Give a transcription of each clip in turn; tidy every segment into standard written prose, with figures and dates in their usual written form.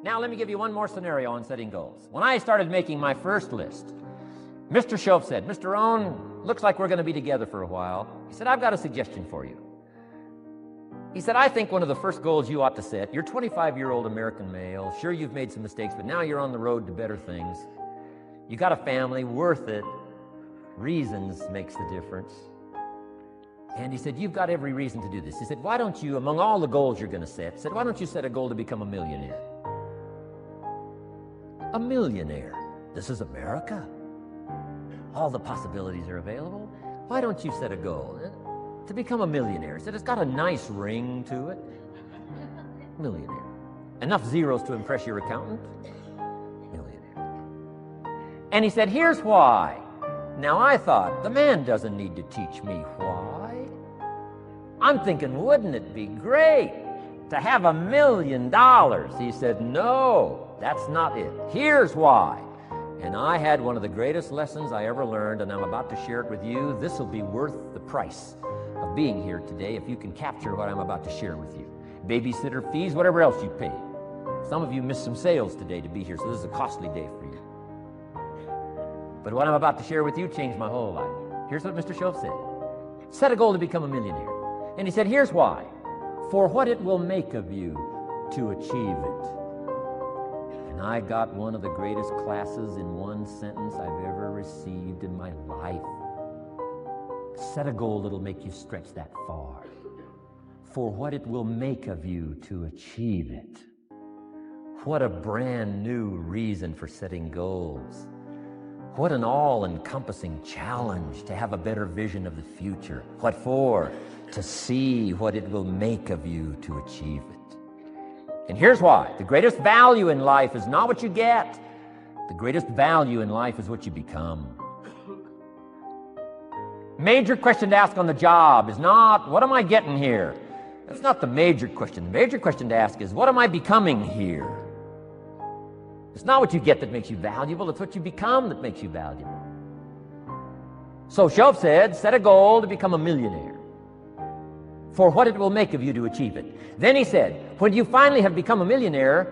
Now let me give you one more scenario on setting goals. When I started making my first list, Mr. Shoaff said, Mr. Rohn, looks like we're going to be together for a while. He said, I've got a suggestion for you. He said, I think one of the first goals you ought to set, you're a 25-year-old American male, sure you've made some mistakes, but now you're on the road to better things. You got a family, worth it. Reasons makes the difference. And he said, you've got every reason to do this. He said, why don't you, among all the goals you're going to set, why don't you set a goal to become a millionaire? A millionaire. This is America. All the possibilities are available. Why don't you set a goal to become a millionaire? He said, it's got a nice ring to it. Millionaire. Enough zeros to impress your accountant? Millionaire. And he said, here's why. Now I thought, the man doesn't need to teach me why. I'm thinking, wouldn't it be great to have $1 million? He said, no, that's not it. Here's why. And I had one of the greatest lessons I ever learned, and I'm about to share it with you. This will be worth the price of being here today if you can capture what I'm about to share with you. Babysitter fees, whatever else you pay. Some of you missed some sales today to be here, so this is a costly day for you. But what I'm about to share with you changed my whole life. Here's what Mr. Shoaff said. Set a goal to become a millionaire. And he said, here's why. For what it will make of you to achieve it. And I got one of the greatest classes in one sentence I've ever received in my life. Set a goal that'll make you stretch that far. For what it will make of you to achieve it. What a brand new reason for setting goals. What an all-encompassing challenge to have a better vision of the future. What for? To see what it will make of you to achieve it. And here's why. The greatest value in life is not what you get. The greatest value in life is what you become. Major question to ask on the job is not, what am I getting here? That's not the major question. The major question to ask is, what am I becoming here? It's not what you get that makes you valuable, it's what you become that makes you valuable. So Shoaff said, set a goal to become a millionaire. For what it will make of you to achieve it. Then he said, when you finally have become a millionaire,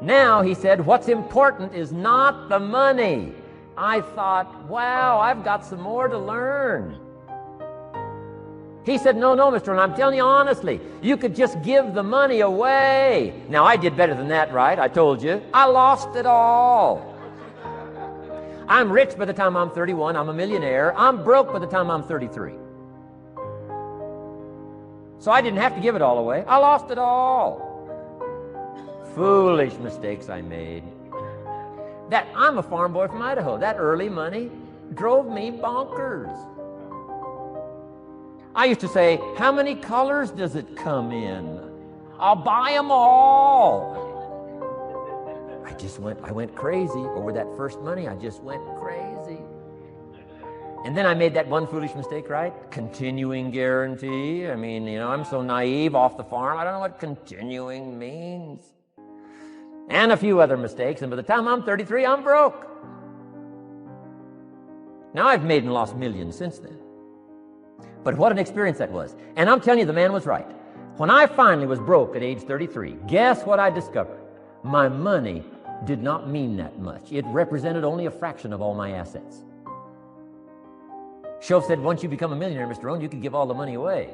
now he said, what's important is not the money. I thought, wow, I've got some more to learn. He said, no, Mr. Rohn, I'm telling you honestly, you could just give the money away. Now, I did better than that, right? I told you. I lost it all. I'm rich by the time I'm 31. I'm a millionaire. I'm broke by the time I'm 33. So I didn't have to give it all away. I lost it all. Foolish mistakes I made. I'm a farm boy from Idaho. That early money drove me bonkers. I used to say, how many colors does it come in? I'll buy them all. I went crazy over that first money. I just went crazy. And then I made that one foolish mistake, right? Continuing guarantee. I mean, I'm so naive off the farm. I don't know what continuing means. And a few other mistakes. And by the time I'm 33, I'm broke. Now I've made and lost millions since then. But what an experience that was. And I'm telling you, the man was right. When I finally was broke at age 33, guess what I discovered? My money did not mean that much. It represented only a fraction of all my assets. Shoaff said, once you become a millionaire, Mr. Rohn, you can give all the money away.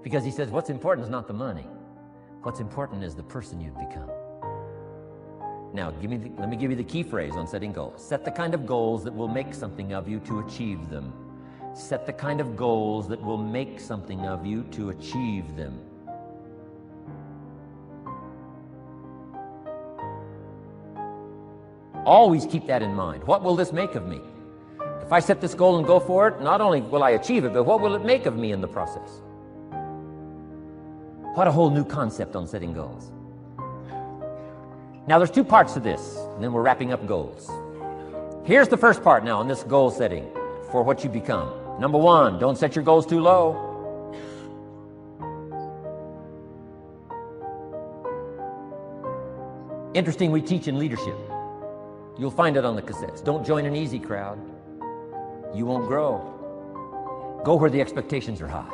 Because he says, what's important is not the money. What's important is the person you've become. Now, let me give you the key phrase on setting goals. Set the kind of goals that will make something of you to achieve them. Set the kind of goals that will make something of you to achieve them. Always keep that in mind. What will this make of me? If I set this goal and go for it, not only will I achieve it, but what will it make of me in the process? What a whole new concept on setting goals. Now, there's two parts to this, and then we're wrapping up goals. Here's the first part now on this goal setting for what you become. Number one, don't set your goals too low. Interesting, we teach in leadership. You'll find it on the cassettes. Don't join an easy crowd. You won't grow. Go where the expectations are high.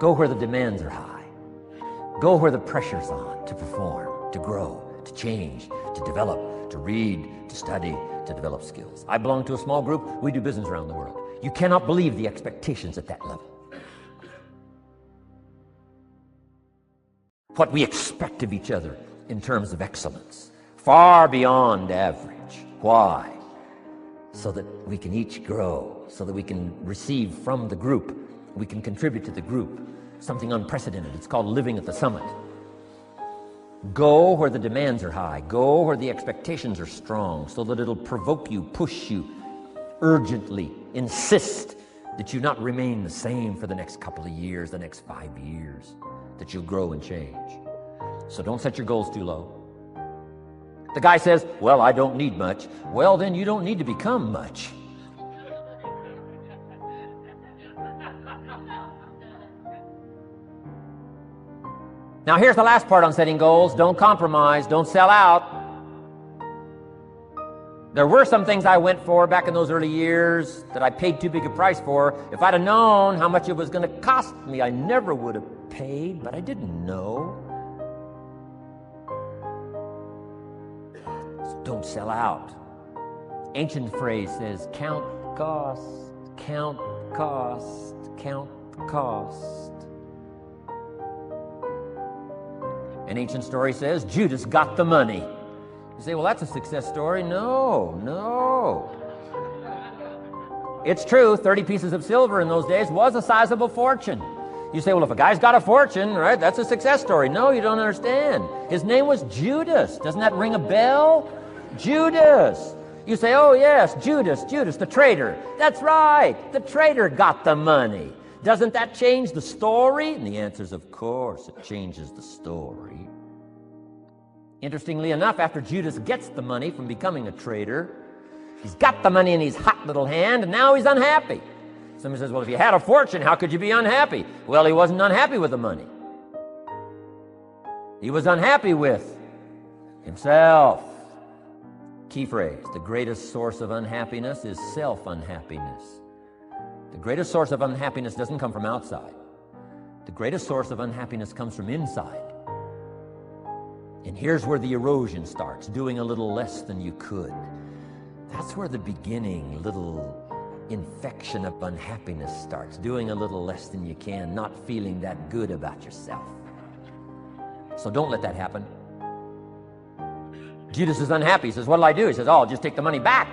Go where the demands are high. Go where the pressure's on to perform, to grow, to change, to develop, to read, to study, to develop skills. I belong to a small group. We do business around the world. You cannot believe the expectations at that level. What we expect of each other in terms of excellence, far beyond average. Why? So that we can each grow, so that we can receive from the group, we can contribute to the group, something unprecedented. It's called living at the summit. Go where the demands are high. Go where the expectations are strong, so that it'll provoke you, push you, urgently insist that you not remain the same for the next couple of years, the next 5 years, that you'll grow and change. So don't set your goals too low. The guy says, well, I don't need much. Well, then you don't need to become much. Now here's the last part on setting goals. Don't compromise. Don't sell out. There were some things I went for back in those early years that I paid too big a price for. If I'd have known how much it was going to cost me, I never would have paid, but I didn't know. So don't sell out. Ancient phrase says, count cost, count cost, count cost. An ancient story says, Judas got the money. You say, well, that's a success story. No. It's true, 30 pieces of silver in those days was a sizable fortune. You say, well, if a guy's got a fortune, right, that's a success story. No, you don't understand. His name was Judas. Doesn't that ring a bell? Judas. You say, oh, yes, Judas, the traitor. That's right, the traitor got the money. Doesn't that change the story? And the answer is, of course, it changes the story. Interestingly enough, after Judas gets the money from becoming a traitor, he's got the money in his hot little hand, and now he's unhappy. Somebody says, well, if you had a fortune, how could you be unhappy? Well, he wasn't unhappy with the money. He was unhappy with himself. Key phrase, the greatest source of unhappiness is self-unhappiness. The greatest source of unhappiness doesn't come from outside. The greatest source of unhappiness comes from inside. And here's where the erosion starts, doing a little less than you could. That's where the beginning little infection of unhappiness starts, doing a little less than you can, not feeling that good about yourself. So don't let that happen. Judas is unhappy. He says, what'll I do? He says, oh, I'll just take the money back.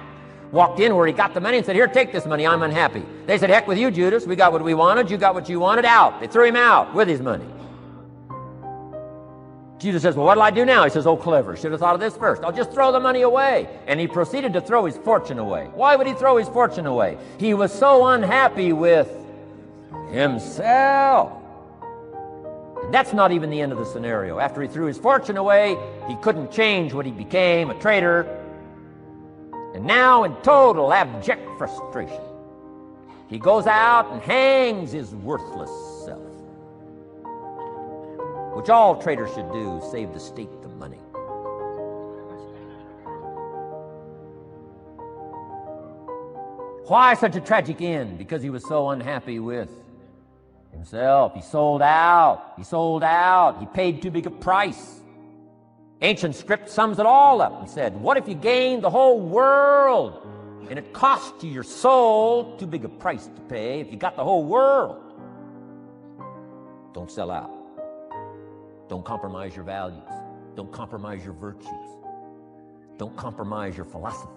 Walked in where he got the money and said, here, take this money, I'm unhappy. They said, heck with you, Judas. We got what we wanted, you got what you wanted, out. They threw him out with his money. Judas says, well, what'll I do now? He says, oh, clever. Should have thought of this first. I'll just throw the money away. And he proceeded to throw his fortune away. Why would he throw his fortune away? He was so unhappy with himself. And that's not even the end of the scenario. After he threw his fortune away, he couldn't change what he became, a traitor. And now, in total abject frustration, he goes out and hangs his worthless self. Which all traitors should do, save the state the money. Why such a tragic end? Because he was so unhappy with himself. He sold out. He paid too big a price. Ancient script sums it all up and said, what if you gained the whole world and it cost you your soul? Too big a price to pay if you got the whole world. Don't sell out. Don't compromise your values. Don't compromise your virtues. Don't compromise your philosophy.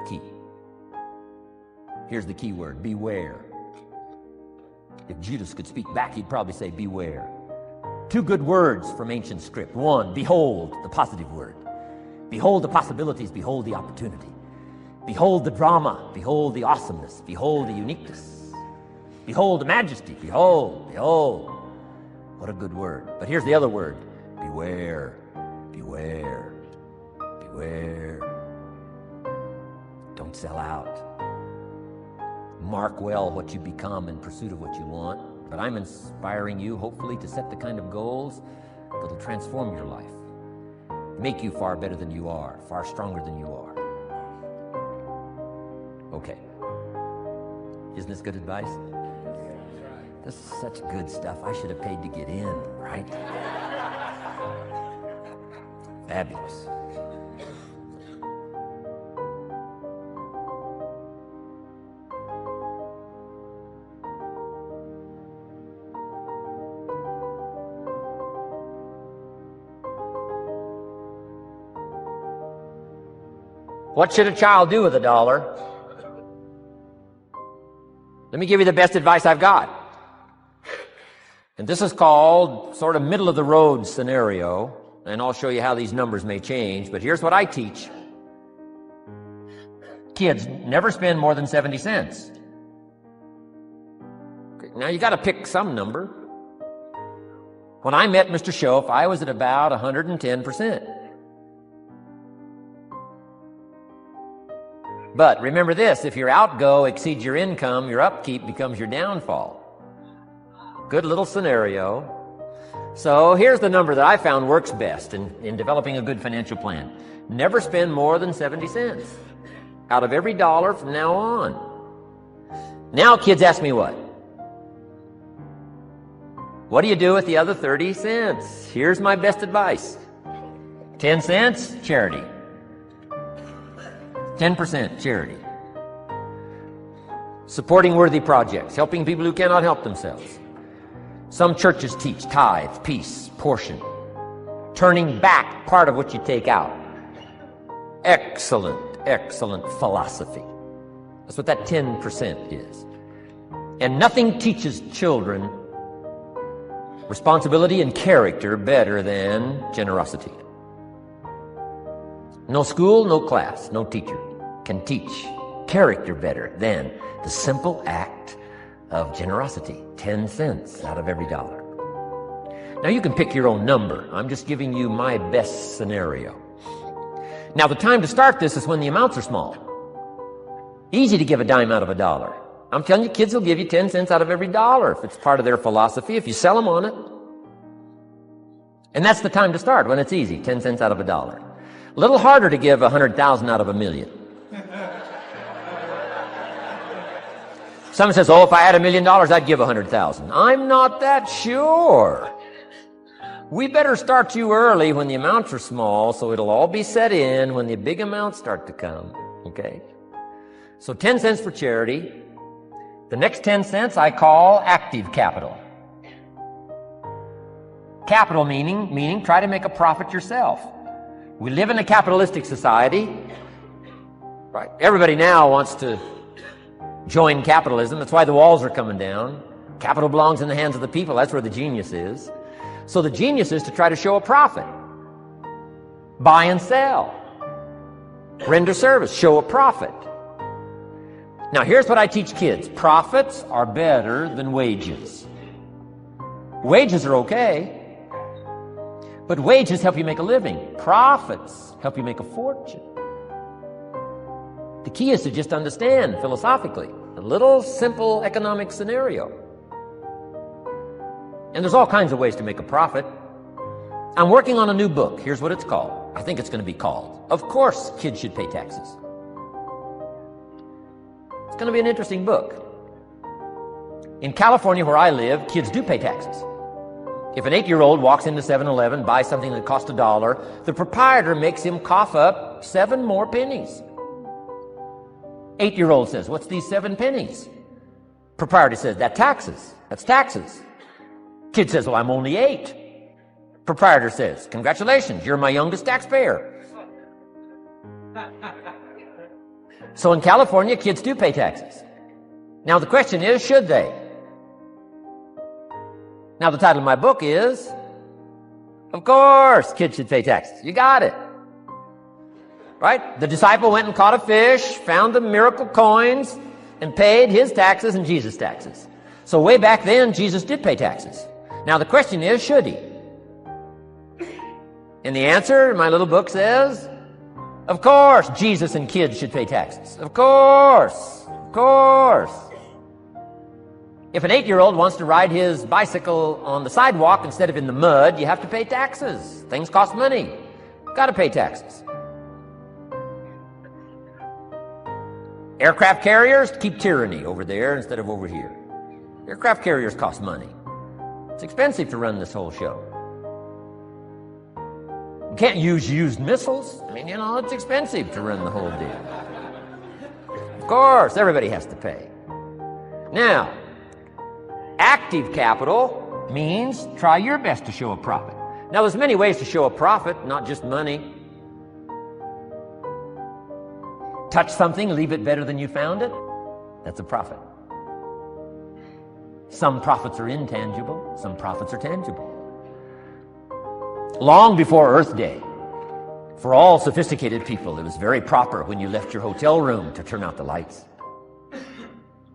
Key. Here's the key word, beware. If Judas could speak back, he'd probably say beware. Two good words from ancient script. One, behold, the positive word. Behold the possibilities, behold the opportunity. Behold the drama, behold the awesomeness, behold the uniqueness. Behold the majesty, behold. What a good word. But here's the other word. Beware, beware, beware. Don't sell out. Mark well what you become in pursuit of what you want. But I'm inspiring you, hopefully, to set the kind of goals that'll transform your life. Make you far better than you are, far stronger than you are. Okay. Isn't this good advice? This is such good stuff. I should have paid to get in, right? Fabulous. What should a child do with $1? Let me give you the best advice I've got. And this is called sort of middle of the road scenario, and I'll show you how these numbers may change, but here's what I teach. Kids, never spend more than 70 cents. Okay, now you got to pick some number. When I met Mr. Schoaf, I was at about 110%. But remember this, if your outgo exceeds your income, your upkeep becomes your downfall. Good little scenario. So here's the number that I found works best in developing a good financial plan. Never spend more than 70 cents out of every dollar from now on. Now kids ask me what? What do you do with the other 30 cents? Here's my best advice. 10 cents, charity. 10% charity. Supporting worthy projects, helping people who cannot help themselves. Some churches teach tithe, peace, portion. Turning back part of what you take out. Excellent, excellent philosophy. That's what that 10% is. And nothing teaches children responsibility and character better than generosity. No school, no class, no teacher can teach character better than the simple act of generosity. 10 cents out of every dollar. Now you can pick your own number. I'm just giving you my best scenario. Now the time to start this is when the amounts are small. Easy to give a dime out of $1. I'm telling you, kids will give you 10 cents out of every dollar if it's part of their philosophy, if you sell them on it. And that's the time to start, when it's easy, 10 cents out of $1. A little harder to give 100,000 out of $1 million. Someone says, oh, if I had $1 million, I'd give 100,000. I'm not that sure. We better start you early when the amounts are small, so it'll all be set in when the big amounts start to come, okay? So 10 cents for charity. The next 10 cents I call active capital. Capital meaning try to make a profit yourself. We live in a capitalistic society, right? Everybody now wants to join capitalism. That's why the walls are coming down. Capital belongs in the hands of the people. That's where the genius is. So the genius is to try to show a profit. Buy and sell. Render service. Show a profit. Now here's what I teach kids. Profits are better than wages. Wages are okay. But wages help you make a living. Profits help you make a fortune. The key is to just understand philosophically a little simple economic scenario. And there's all kinds of ways to make a profit. I'm working on a new book. Here's what it's called. I think it's going to be called, Of Course Kids Should Pay Taxes. It's going to be an interesting book. In California, where I live, kids do pay taxes. If an 8-year-old walks into 7-Eleven, buys something that costs $1, the proprietor makes him cough up 7 more pennies. 8-year-old says, what's these 7 pennies? Proprietor says, that's taxes. That's taxes. Kid says, well, I'm only 8. Proprietor says, congratulations, you're my youngest taxpayer. So in California, kids do pay taxes. Now the question is, should they? Now the title of my book is, Of Course Kids Should Pay Taxes. You got it. Right? The disciple went and caught a fish, found the miracle coins, and paid his taxes and Jesus' taxes. So way back then, Jesus did pay taxes. Now the question is, should he? And the answer in my little book says, of course Jesus and kids should pay taxes. Of course. Of course. If an 8-year-old wants to ride his bicycle on the sidewalk instead of in the mud, you have to pay taxes. Things cost money. Got to pay taxes. Aircraft carriers keep tyranny over there instead of over here. Aircraft carriers cost money. It's expensive to run this whole show. You can't use used missiles. I mean, it's expensive to run the whole deal. Of course, everybody has to pay. Now, active capital means try your best to show a profit. Now, there's many ways to show a profit, not just money. Touch something, leave it better than you found it. That's a profit. Some profits are intangible, some profits are tangible. Long before Earth Day, for all sophisticated people, it was very proper when you left your hotel room to turn out the lights.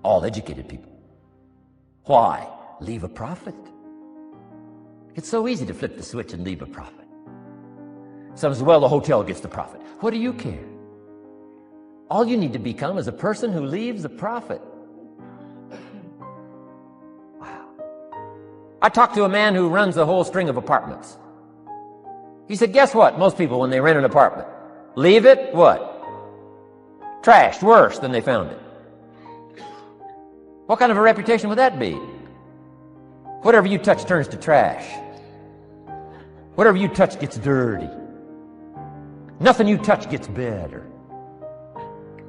All educated people. Why? Leave a profit. It's so easy to flip the switch and leave a profit. Some say, well, the hotel gets the profit. What do you care? All you need to become is a person who leaves a profit. Wow. I talked to a man who runs a whole string of apartments. He said, guess what? Most people, when they rent an apartment, leave it, what? Trashed, worse than they found it. What kind of a reputation would that be? Whatever you touch turns to trash. Whatever you touch gets dirty. Nothing you touch gets better.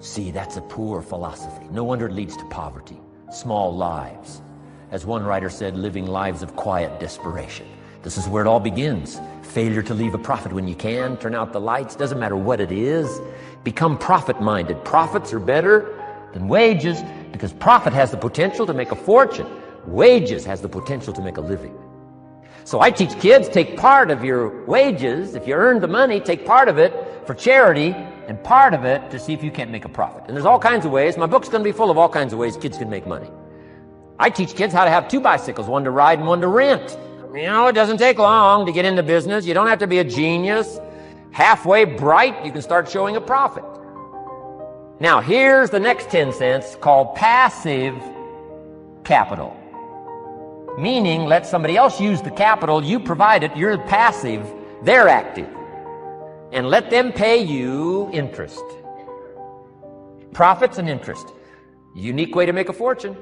See, that's a poor philosophy. No wonder it leads to poverty, small lives. As one writer said, living lives of quiet desperation. This is where it all begins. Failure to leave a profit when you can. Turn out the lights. Doesn't matter what it is. Become profit-minded. Profits are better than wages because profit has the potential to make a fortune. Wages has the potential to make a living. So I teach kids, take part of your wages. If you earn the money, take part of it for charity and part of it to see if you can't make a profit. And there's all kinds of ways. My book's going to be full of all kinds of ways kids can make money. I teach kids how to have 2 bicycles, one to ride and one to rent. It doesn't take long to get into business. You don't have to be a genius. Halfway bright, you can start showing a profit. Now, here's the next 10 cents called passive capital. Meaning, let somebody else use the capital. You provide it. You're passive. They're active. And let them pay you interest. Profits and interest. Unique way to make a fortune.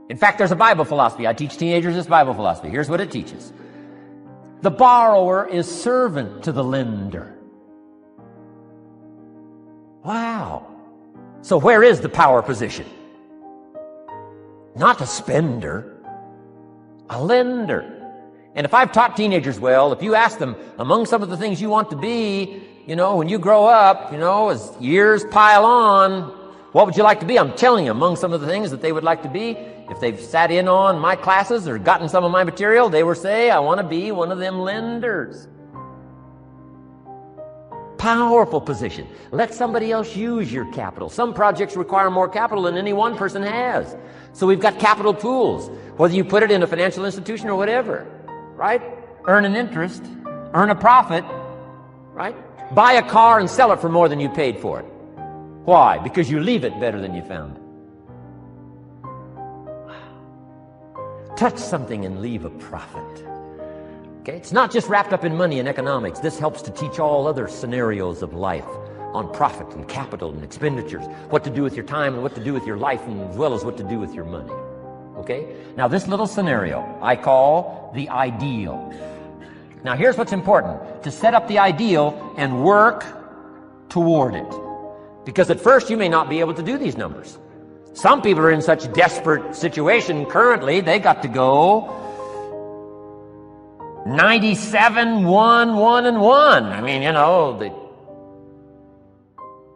In fact, there's a Bible philosophy. I teach teenagers this Bible philosophy. Here's what it teaches. The borrower is servant to the lender. Wow. So where is the power position? Not a spender, a lender. And if I've taught teenagers well, if you ask them among some of the things you want to be, when you grow up, as years pile on, what would you like to be? I'm telling you, among some of the things that they would like to be, if they've sat in on my classes or gotten some of my material, they will say, I want to be one of them lenders. Powerful position. Let somebody else use your capital. Some projects require more capital than any one person has. So we've got capital pools, whether you put it in a financial institution or whatever, right? Earn an interest, earn a profit, right? Buy a car and sell it for more than you paid for it. Why? Because you leave it better than you found it. Touch something and leave a profit. Okay? It's not just wrapped up in money and economics. This helps to teach all other scenarios of life on profit and capital and expenditures, what to do with your time and what to do with your life, and as well as what to do with your money. Okay? Now, this little scenario I call the ideal. Now, here's what's important. To set up the ideal and work toward it. Because at first, you may not be able to do these numbers. Some people are in such desperate situation currently, they got to go 97, 1, 1, and 1. I mean,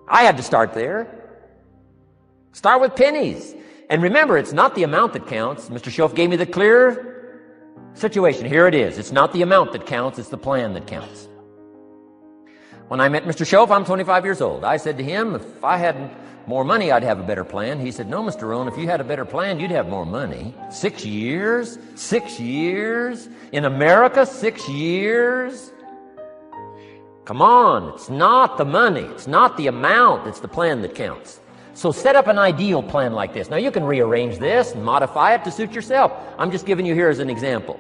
I had to start there. Start with pennies. And remember, it's not the amount that counts. Mr. Schoaf gave me the clear situation. Here it is. It's not the amount that counts, it's the plan that counts. When I met Mr. Schoaf, I'm 25 years old. I said to him, if I had more money, I'd have a better plan. He said, no, Mr. Rohn, if you had a better plan, you'd have more money. 6 years? 6 years? In America, 6 years? Come on, it's not the money. It's not the amount. It's the plan that counts. So set up an ideal plan like this. Now, you can rearrange this and modify it to suit yourself. I'm just giving you here as an example.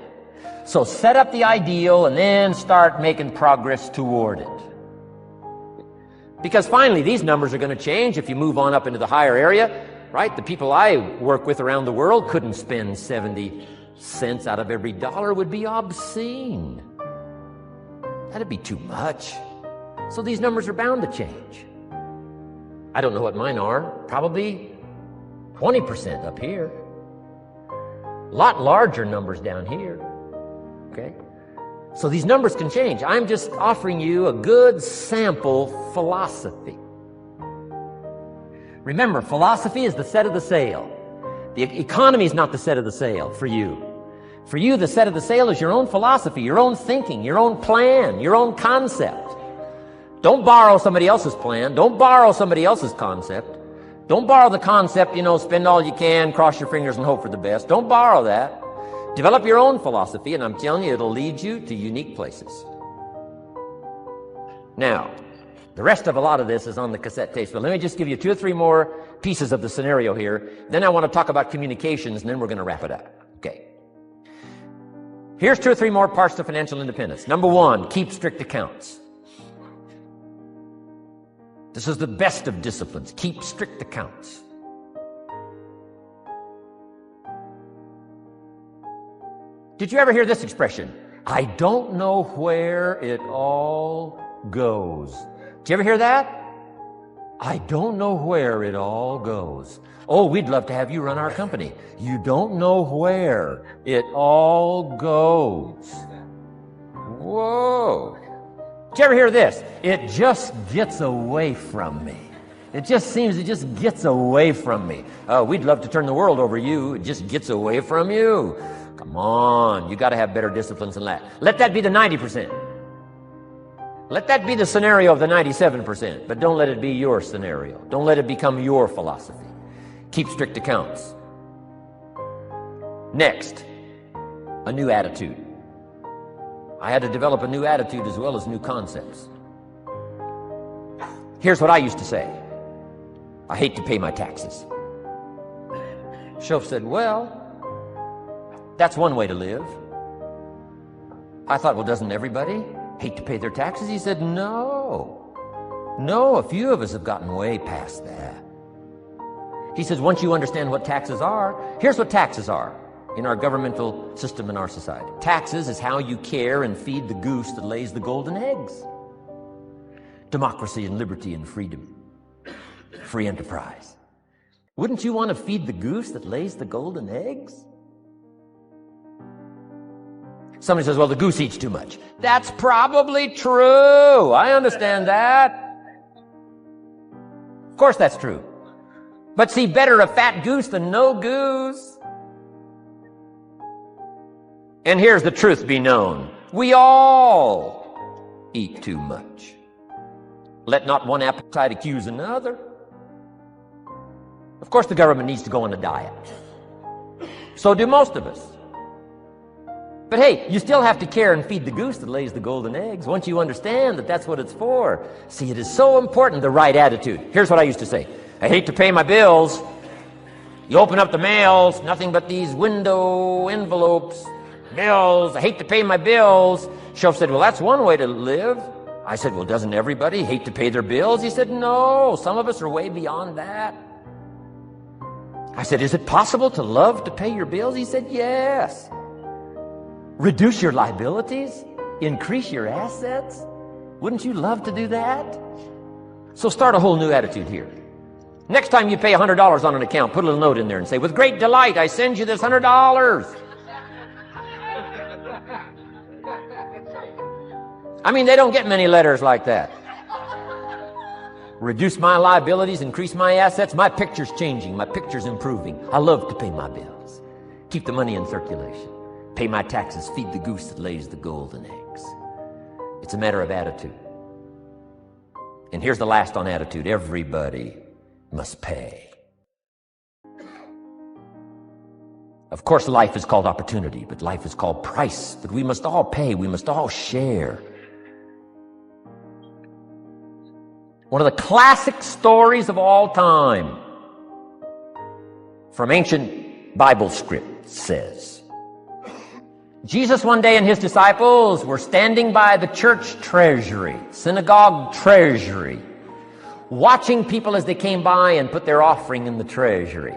So set up the ideal and then start making progress toward it. Because finally, these numbers are going to change if you move on up into the higher area, right? The people I work with around the world couldn't spend $70,000 cents out of every dollar would be obscene. That'd be too much. So these numbers are bound to change. I don't know what mine are. Probably 20% up here. A lot larger numbers down here. Okay? So these numbers can change. I'm just offering you a good sample philosophy. Remember, philosophy is the set of the sail. The economy is not the set of the sail for you. For you, the set of the sail is your own philosophy, your own thinking, your own plan, your own concept. Don't borrow somebody else's plan. Don't borrow somebody else's concept. Don't borrow the concept, spend all you can, cross your fingers and hope for the best. Don't borrow that. Develop your own philosophy, and I'm telling you, it'll lead you to unique places. Now, the rest of a lot of this is on the cassette tapes, but let me just give you 2 or 3 more pieces of the scenario here. Then I want to talk about communications, and then we're going to wrap it up. Okay. Here's 2 or 3 more parts to financial independence. Number 1, keep strict accounts. This is the best of disciplines. Keep strict accounts. Did you ever hear this expression? I don't know where it all goes. Did you ever hear that? I don't know where it all goes. Oh, we'd love to have you run our company. You don't know where it all goes. Whoa. Did you ever hear this? It just gets away from me. It just gets away from me. Oh, we'd love to turn the world over you. It just gets away from you. Come on, you got to have better disciplines than that. Let that be the 90%. Let that be the scenario of the 97%, but don't let it be your scenario. Don't let it become your philosophy. Keep strict accounts. Next, a new attitude. I had to develop a new attitude as well as new concepts. Here's what I used to say. I hate to pay my taxes. Shoaff said, well, that's one way to live. I thought, well, doesn't everybody hate to pay their taxes? He said, no, a few of us have gotten way past that. He says, once you understand what taxes are, here's what taxes are in our governmental system in our society. Taxes is how you care and feed the goose that lays the golden eggs. Democracy and liberty and freedom. Free enterprise. Wouldn't you want to feed the goose that lays the golden eggs? Somebody says, well, the goose eats too much. That's probably true. I understand that. Of course that's true. But see, better a fat goose than no goose. And here's the truth be known. We all eat too much. Let not one appetite accuse another. Of course the government needs to go on a diet. So do most of us. But hey, you still have to care and feed the goose that lays the golden eggs once you understand that that's what it's for. See, it is so important, the right attitude. Here's what I used to say. I hate to pay my bills. You open up the mails, nothing but these window envelopes, bills. I hate to pay my bills. Shoaff said, well, that's one way to live. I said, well, doesn't everybody hate to pay their bills? He said, no, some of us are way beyond that. I said, is it possible to love to pay your bills? He said, yes. Reduce your liabilities? Increase your assets? Wouldn't you love to do that? So start a whole new attitude here. Next time you pay $100 on an account, put a little note in there and say, with great delight, I send you this $100. I mean, they don't get many letters like that. Reduce my liabilities, increase my assets. My picture's changing. My picture's improving. I love to pay my bills. Keep the money in circulation. Pay my taxes, feed the goose that lays the golden eggs. It's a matter of attitude. And here's the last on attitude. Everybody must pay. Of course, life is called opportunity, but life is called price. But we must all pay. We must all share. One of the classic stories of all time from ancient Bible script says, Jesus one day and his disciples were standing by the church treasury, synagogue treasury, watching people as they came by and put their offering in the treasury.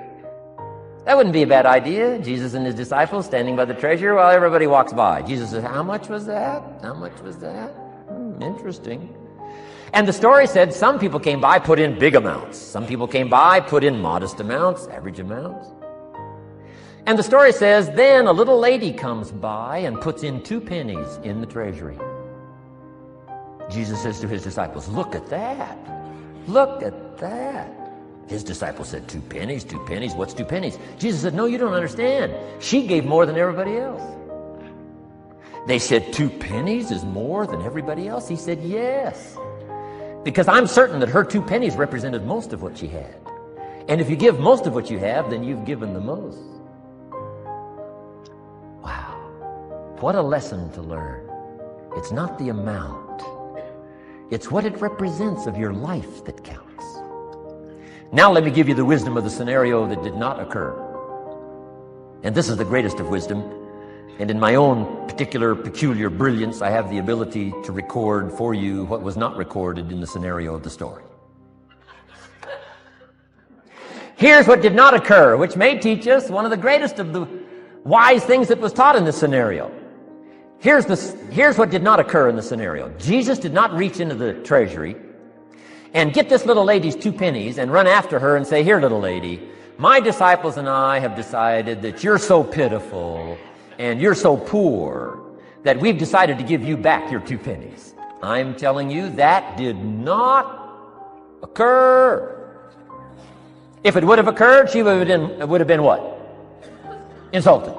That wouldn't be a bad idea. Jesus and his disciples standing by the treasure while everybody walks by. Jesus says, how much was that? How much was that? Interesting. And the story said some people came by, put in big amounts. Some people came by, put in modest amounts, average amounts. And the story says, then a little lady comes by and puts in 2 pennies in the treasury. Jesus says to his disciples, look at that. Look at that. His disciples said, 2 pennies, 2 pennies. What's 2 pennies? Jesus said, no, you don't understand. She gave more than everybody else. They said, 2 pennies is more than everybody else? He said, yes. Because I'm certain that her 2 pennies represented most of what she had. And if you give most of what you have, then you've given the most. Wow. What a lesson to learn. It's not the amount. It's what it represents of your life that counts. Now let me give you the wisdom of the scenario that did not occur. And this is the greatest of wisdom. And in my own particular, peculiar brilliance, I have the ability to record for you what was not recorded in the scenario of the story. Here's what did not occur, which may teach us one of the greatest of the wise things that was taught in this scenario. Here's what did not occur in the scenario. Jesus did not reach into the treasury and get this little lady's 2 pennies and run after her and say, here, little lady, my disciples and I have decided that you're so pitiful and you're so poor that we've decided to give you back your 2 pennies. I'm telling you, that did not occur. If it would have occurred, she would have been what? Insulted.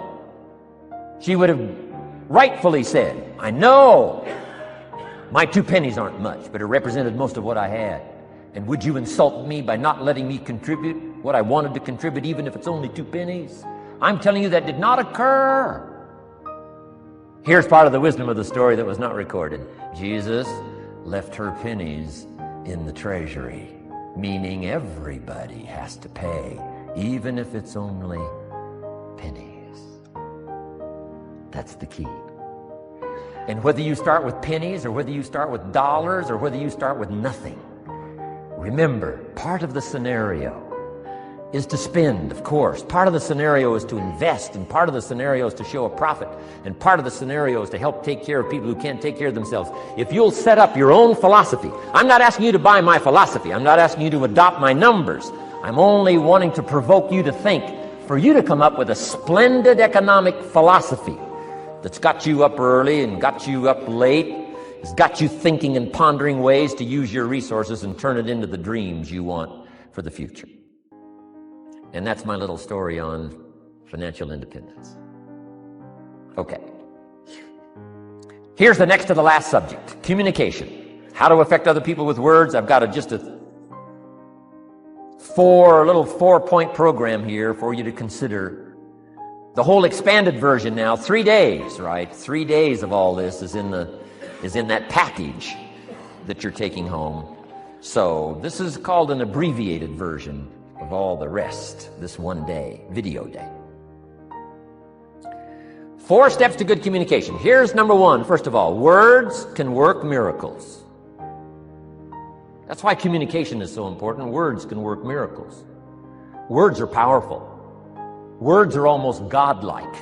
She would have rightfully said, I know my 2 pennies aren't much, but it represented most of what I had. And would you insult me by not letting me contribute what I wanted to contribute, even if it's only 2 pennies? I'm telling you that did not occur. Here's part of the wisdom of the story that was not recorded. Jesus left her pennies in the treasury, meaning everybody has to pay, even if it's only pennies. That's the key. And whether you start with pennies or whether you start with dollars or whether you start with nothing, remember, part of the scenario is to spend, of course. Part of the scenario is to invest, and part of the scenario is to show a profit, and part of the scenario is to help take care of people who can't take care of themselves. If you'll set up your own philosophy, I'm not asking you to buy my philosophy. I'm not asking you to adopt my numbers. I'm only wanting to provoke you to think, for you to come up with a splendid economic philosophy that's got you up early and got you up late, has got you thinking and pondering ways to use your resources and turn it into the dreams you want for the future. And that's my little story on financial independence. Okay. Here's the next to the last subject, communication. How to affect other people with words. I've got a little 4-point program here for you to consider. The whole expanded version now, 3 days, right? 3 days of all this is in that package that you're taking home. So this is called an abbreviated version of all the rest, this 1 day, video day. 4 steps to good communication. Here's number 1. First of all, words can work miracles. That's why communication is so important. Words can work miracles. Words are powerful. Words are almost godlike.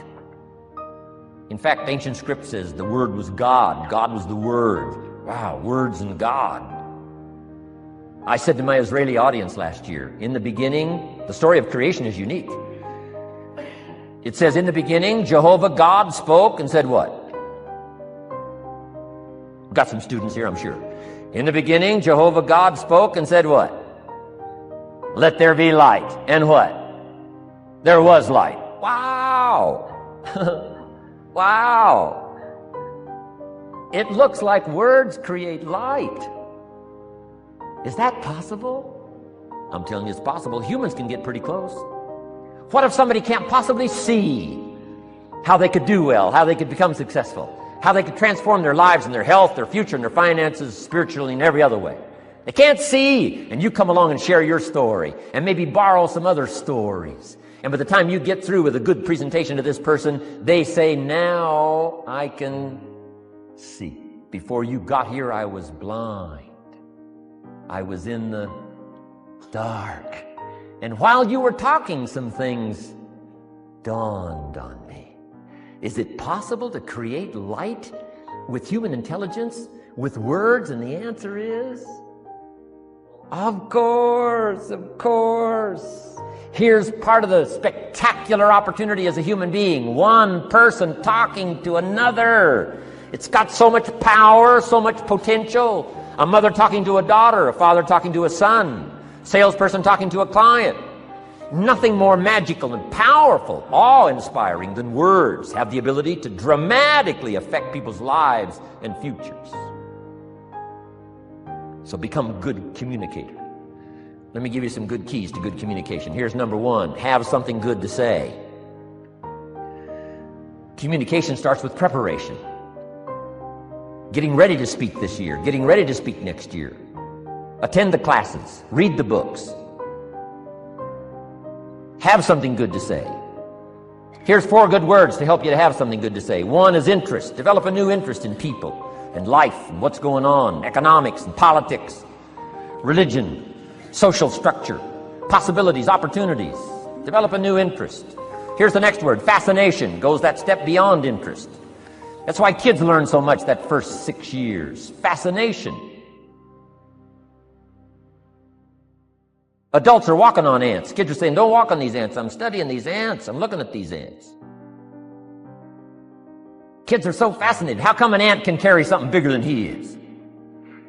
In fact, ancient script says the Word was God. God was the Word. Wow, words and God. I said to my Israeli audience last year, in the beginning, the story of creation is unique. It says, in the beginning, Jehovah God spoke and said what? Got some students here, I'm sure. In the beginning, Jehovah God spoke and said what? Let there be light. And what? There was light. Wow. Wow. It looks like words create light. Is that possible? I'm telling you it's possible. Humans can get pretty close. What if somebody can't possibly see how they could do well, how they could become successful, how they could transform their lives and their health, their future, and their finances, spiritually and every other way? They can't see, and you come along and share your story and maybe borrow some other stories. And by the time you get through with a good presentation to this person, they say, now I can see. Before you got here, I was blind. I was in the dark. And while you were talking, some things dawned on me. Is it possible to create light with human intelligence, with words? And the answer is, of course, of course. Here's part of the spectacular opportunity as a human being. One person talking to another. It's got so much power, so much potential. A mother talking to a daughter, a father talking to a son, salesperson talking to a client. Nothing more magical and powerful, awe-inspiring than words have the ability to dramatically affect people's lives and futures. So become a good communicator. Let me give you some good keys to good communication. Here's number one: have something good to say. Communication starts with preparation. Getting ready to speak this year, getting ready to speak next year. Attend the classes, read the books. Have something good to say. Here's 4 good words to help you to have something good to say. One is interest. Develop a new interest in people and life and what's going on, economics and politics, religion, social structure, possibilities, opportunities. Develop a new interest. Here's the next word: fascination. Goes that step beyond interest. That's why kids learn so much that first 6 years. Fascination. Adults are walking on ants. Kids are saying, don't walk on these ants. I'm studying these ants. I'm looking at these ants. Kids are so fascinated. How come an ant can carry something bigger than he is?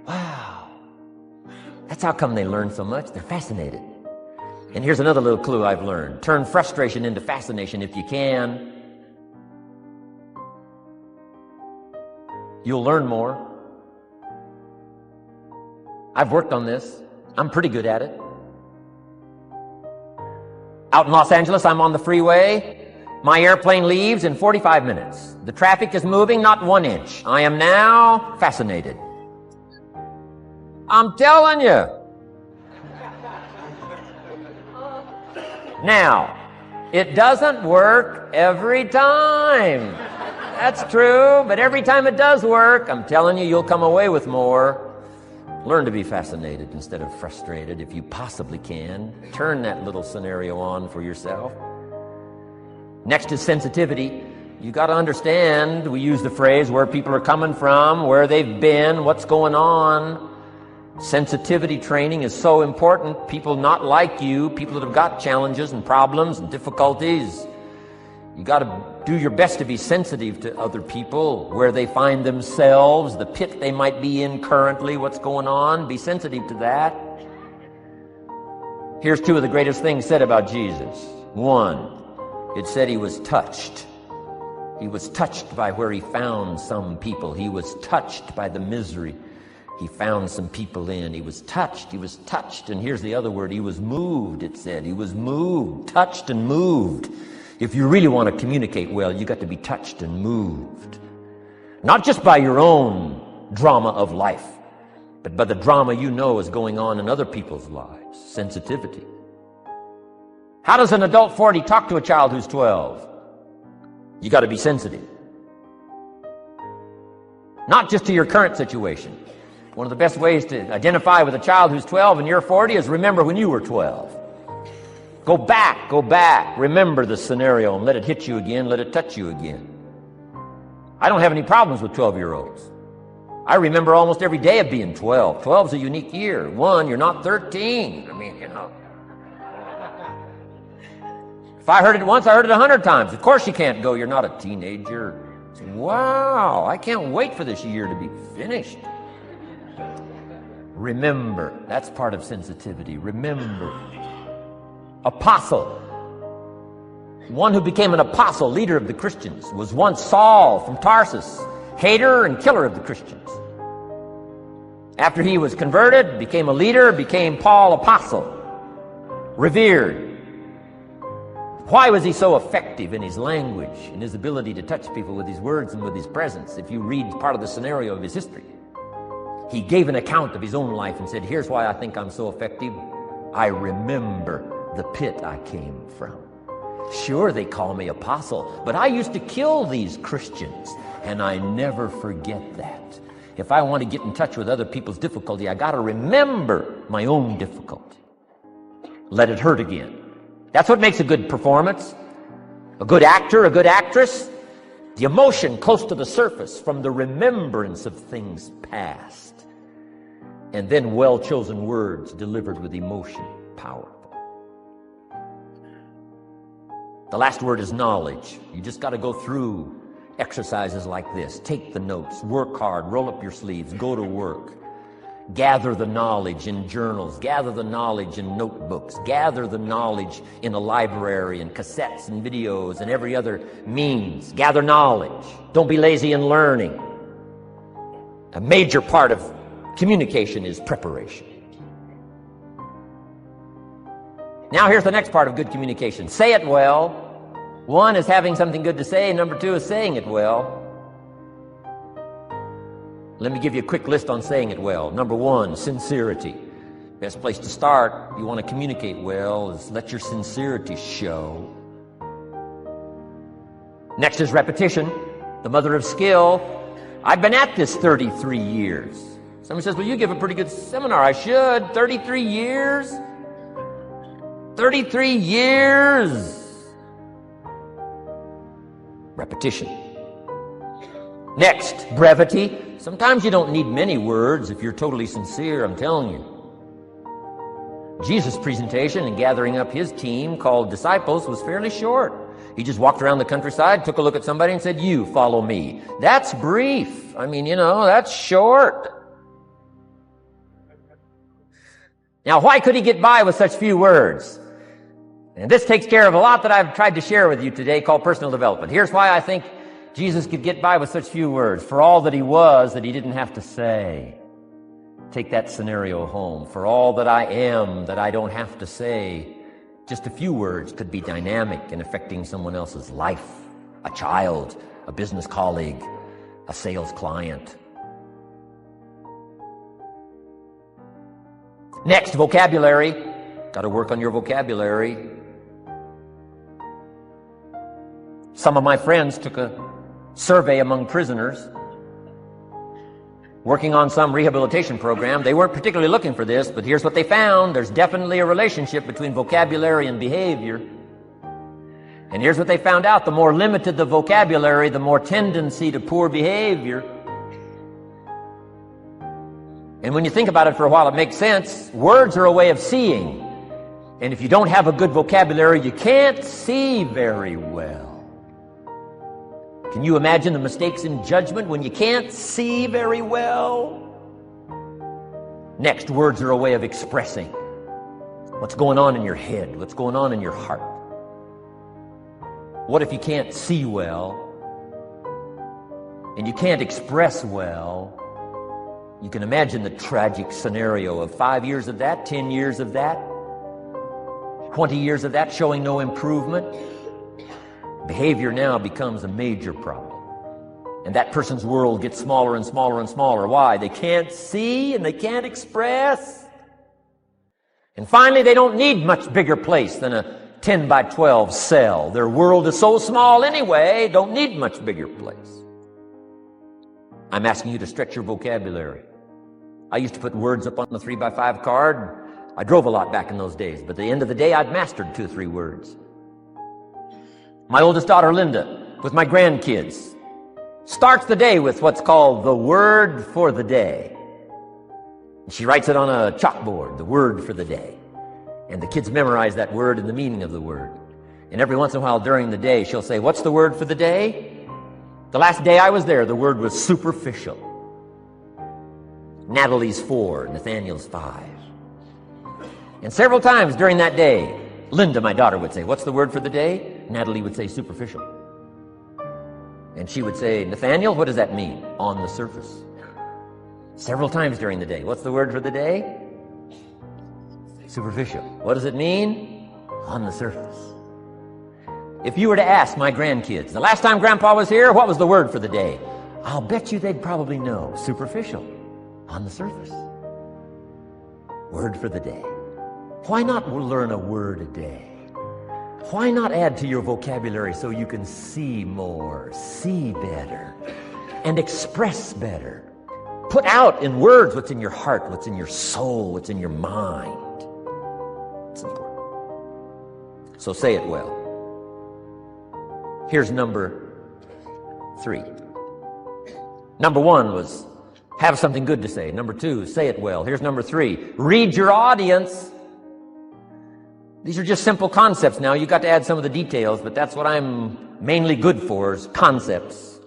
Wow. That's how come they learn so much. They're fascinated. And here's another little clue I've learned. Turn frustration into fascination if you can. You'll learn more. I've worked on this. I'm pretty good at it. Out in Los Angeles, I'm on the freeway. My airplane leaves in 45 minutes. The traffic is moving not 1 inch. I am now fascinated. I'm telling you. Now, it doesn't work every time. That's true, but every time it does work, I'm telling you, you'll come away with more. Learn to be fascinated instead of frustrated if you possibly can. Turn that little scenario on for yourself. Next is sensitivity. You got to understand, we use the phrase, where people are coming from, where they've been, what's going on. Sensitivity training is so important. People not like you, people that have got challenges and problems and difficulties. You got to do your best to be sensitive to other people, where they find themselves, the pit they might be in currently, what's going on. Be sensitive to that. Here's 2 of the greatest things said about Jesus. 1, it said he was touched. He was touched by where he found some people. He was touched by the misery he found some people in. He was touched. He was touched. And here's the other word. He was moved, it said. He was moved, touched and moved. If you really want to communicate well, you got to be touched and moved. Not just by your own drama of life, but by the drama you know is going on in other people's lives. Sensitivity. How does an adult 40 talk to a child who's 12? You got to be sensitive. Not just to your current situation. One of the best ways to identify with a child who's 12 and you're 40 is remember when you were 12. Go back, remember the scenario and let it hit you again, let it touch you again. I don't have any problems with 12-year-olds. I remember almost every day of being 12. 12's a unique year. 1, you're not 13. I mean, you know. If I heard it once, I heard it 100 times. Of course you can't go, you're not a teenager. Wow, I can't wait for this year to be finished. Remember, that's part of sensitivity. Remember. Apostle. One who became an apostle, leader of the Christians, was once Saul from Tarsus, hater and killer of the Christians. After he was converted, became a leader, became Paul apostle, revered. Why was he so effective in his language, in his ability to touch people with his words and with his presence? If you read part of the scenario of his history, he gave an account of his own life and said, here's why I think I'm so effective. I remember the pit I came from. Sure, they call me apostle, but I used to kill these Christians, and I never forget that. If I want to get in touch with other people's difficulty, I got to remember my own difficulty. Let it hurt again. That's what makes a good performance. A good actor, a good actress, the emotion close to the surface from the remembrance of things past. And then well-chosen words delivered with emotion, powerful. The last word is knowledge. You just got to go through exercises like this. Take the notes, work hard, roll up your sleeves, go to work. Gather the knowledge in journals, gather the knowledge in notebooks, gather the knowledge in a library and cassettes and videos and every other means. Gather knowledge. Don't be lazy in learning. A major part of communication is preparation. Now here's the next part of good communication. Say it well. One is having something good to say. Number two is saying it well. Let me give you a quick list on saying it well. Number one, sincerity. Best place to start, you want to communicate well, is let your sincerity show. Next is repetition, the mother of skill. I've been at this 33 years. Someone says, well, you give a pretty good seminar. I should. 33 years? 33 years. Repetition. Next, brevity. Sometimes you don't need many words if you're totally sincere, I'm telling you. Jesus' presentation in gathering up his team called disciples was fairly short. He just walked around the countryside, took a look at somebody and said, you follow me. That's brief. I mean, that's short. Now, why could he get by with such few words? And this takes care of a lot that I've tried to share with you today called personal development. Here's why I think Jesus could get by with such few words. For all that he was, that he didn't have to say. Take that scenario home. For all that I am, that I don't have to say. Just a few words could be dynamic in affecting someone else's life. A child, a business colleague, a sales client. Next, vocabulary. Got to work on your vocabulary. Some of my friends took a survey among prisoners working on some rehabilitation program. They weren't particularly looking for this, but here's what they found. There's definitely a relationship between vocabulary and behavior. And here's what they found out. The more limited the vocabulary, the more tendency to poor behavior. And when you think about it for a while, it makes sense. Words are a way of seeing. And if you don't have a good vocabulary, you can't see very well. Can you imagine the mistakes in judgment when you can't see very well? Next, words are a way of expressing what's going on in your head, what's going on in your heart. What if you can't see well and you can't express well? You can imagine the tragic scenario of 5 years of that, 10 years of that, 20 years of that showing no improvement. Behavior now becomes a major problem. And that person's world gets smaller and smaller and smaller. Why? They can't see and they can't express. And finally, they don't need much bigger place than a 10 by 12 cell. Their world is so small anyway, don't need much bigger place. I'm asking you to stretch your vocabulary. I used to put words up on the 3 by 5 card. I drove a lot back in those days, but at the end of the day, I'd mastered 2 or 3 words. My oldest daughter, Linda, with my grandkids, starts the day with what's called the word for the day. She writes it on a chalkboard, the word for the day. And the kids memorize that word and the meaning of the word. And every once in a while during the day, she'll say, what's the word for the day? The last day I was there, the word was superficial. Natalie's 4, Nathaniel's 5. And several times during that day, Linda, my daughter, would say, what's the word for the day? Natalie would say, superficial. And she would say, Nathaniel, what does that mean? On the surface. Several times during the day. What's the word for the day? Superficial. What does it mean? On the surface. If you were to ask my grandkids, the last time Grandpa was here, what was the word for the day? I'll bet you they'd probably know. Superficial. On the surface. Word for the day. Why not learn a word a day? Why not add to your vocabulary so you can see more, see better, and express better? Put out in words what's in your heart, what's in your soul, what's in your mind. It's important. So say it well. Here's number 3. Number 1 was have something good to say. Number 2, say it well. Here's number 3, read your audience. These are just simple concepts now. You got to add some of the details, but that's what I'm mainly good for, is concepts.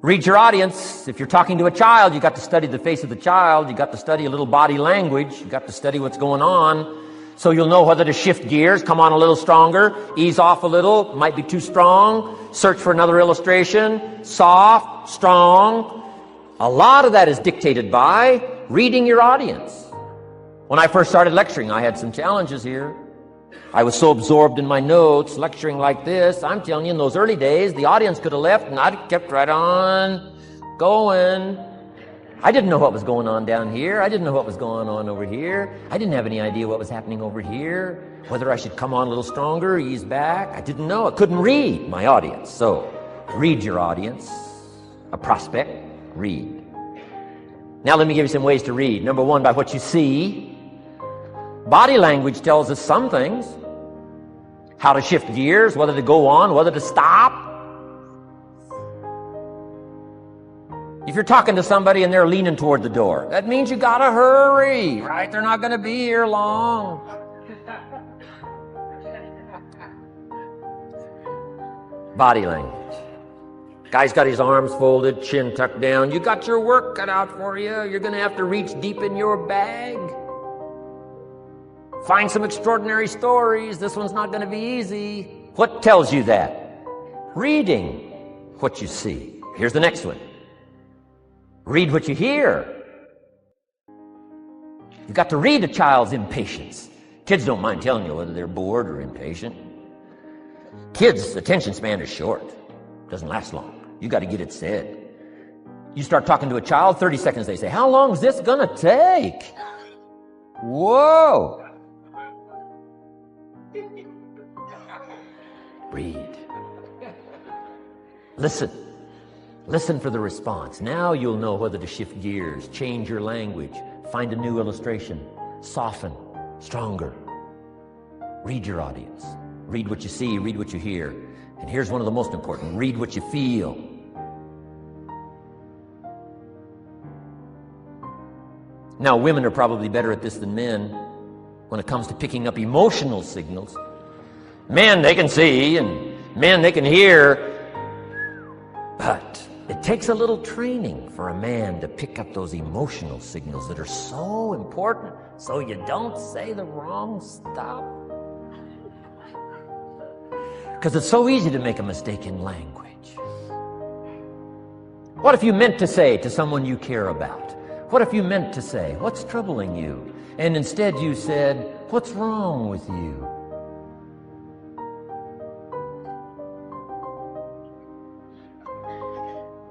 Read your audience. If you're talking to a child, you got to study the face of the child. You got to study a little body language. You got to study what's going on. So you'll know whether to shift gears, come on a little stronger, ease off a little, might be too strong, search for another illustration, soft, strong. A lot of that is dictated by reading your audience. When I first started lecturing, I had some challenges here. I was so absorbed in my notes, lecturing like this. I'm telling you, in those early days, the audience could have left and I'd kept right on going. I didn't know what was going on down here. I didn't know what was going on over here. I didn't have any idea what was happening over here, whether I should come on a little stronger, ease back. I didn't know. I couldn't read my audience. So, read your audience. A prospect, read. Now let me give you some ways to read. Number 1, by what you see. Body language tells us some things. How to shift gears, whether to go on, whether to stop. If you're talking to somebody and they're leaning toward the door, that means you gotta hurry, right? They're not gonna be here long. Body language. Guy's got his arms folded, chin tucked down. You got your work cut out for you. You're gonna have to reach deep in your bag. Find some extraordinary stories. This one's not gonna be easy. What tells you that? Reading what you see. Here's the next one. Read what you hear. You've got to read a child's impatience. Kids don't mind telling you whether they're bored or impatient. Kids' attention span is short. Doesn't last long. You got to get it said. You start talking to a child, 30 seconds they say, how long is this gonna take? Whoa. Read. Listen. Listen for the response. Now you'll know whether to shift gears, change your language, find a new illustration, soften, stronger. Read your audience. Read what you see, read what you hear. And here's one of the most important. Read what you feel. Now, women are probably better at this than men when it comes to picking up emotional signals. Men, they can see, and men, they can hear. But it takes a little training for a man to pick up those emotional signals that are so important so you don't say the wrong stuff. Because it's so easy to make a mistake in language. What if you meant to say to someone you care about? What if you meant to say, what's troubling you? And instead you said, what's wrong with you?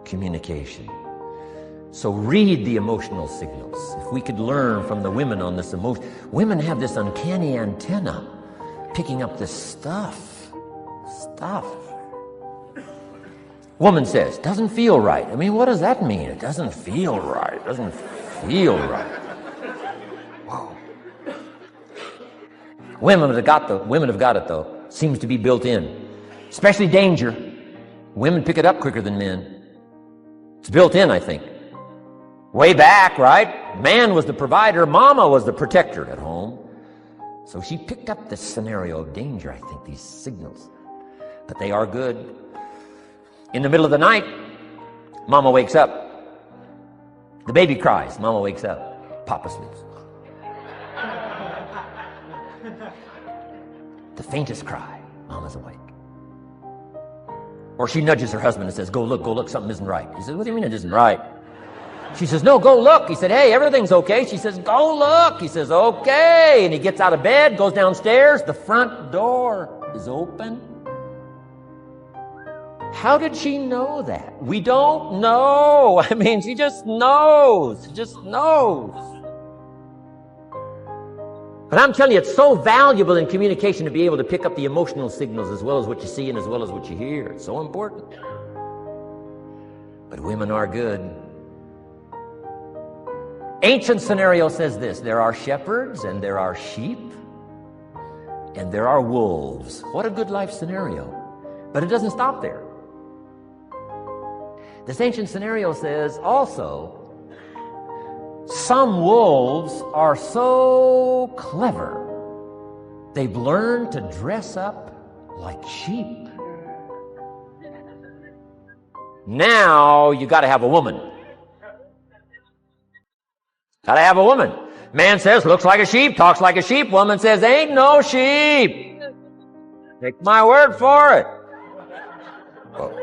Communication. So read the emotional signals. If we could learn from the women on this emotion. Women have this uncanny antenna picking up this stuff. Woman says, doesn't feel right. I mean, what does that mean? It doesn't feel right. It doesn't feel right. Whoa. Women have got it though. Seems to be built in. Especially danger. Women pick it up quicker than men. It's built in, I think. Way back, right? Man was the provider. Mama was the protector at home. So she picked up this scenario of danger, I think, these signals. But they are good. In the middle of the night, Mama wakes up. The baby cries. Mama wakes up. Papa sleeps. The faintest cry. Mama's awake. Or she nudges her husband and says, go look, something isn't right. He says, what do you mean it isn't right? She says, no, go look. He said, hey, everything's okay. She says, go look. He says, okay. And he gets out of bed, goes downstairs. The front door is open. How did she know that? We don't know. I mean, she just knows. She just knows. But I'm telling you, it's so valuable in communication to be able to pick up the emotional signals as well as what you see and as well as what you hear. It's so important. But women are good. Ancient scenario says this: there are shepherds and there are sheep. and there are wolves. What a good life scenario. But it doesn't stop there. This ancient scenario says also, some wolves are so clever, they've learned to dress up like sheep. Now you got to have a woman. Got to have a woman. Man says, looks like a sheep, talks like a sheep. Woman says, ain't no sheep. Take my word for it. Oh.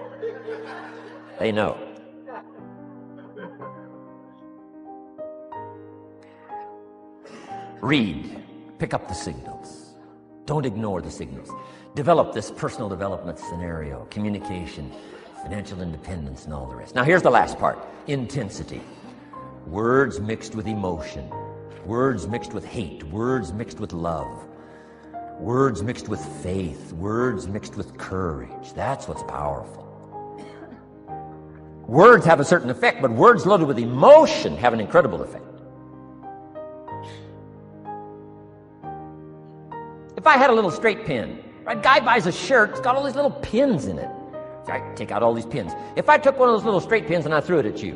They know. Read. Pick up the signals. Don't ignore the signals. Develop this personal development scenario, communication, financial independence, and all the rest. Now here's the last part. Intensity. Words mixed with emotion. Words mixed with hate. Words mixed with love. Words mixed with faith. Words mixed with courage. That's what's powerful. Words have a certain effect, but words loaded with emotion have an incredible effect. If I had a little straight pin, a guy buys a shirt, it's got all these little pins in it. So I take out all these pins. If I took one of those little straight pins and I threw it at you,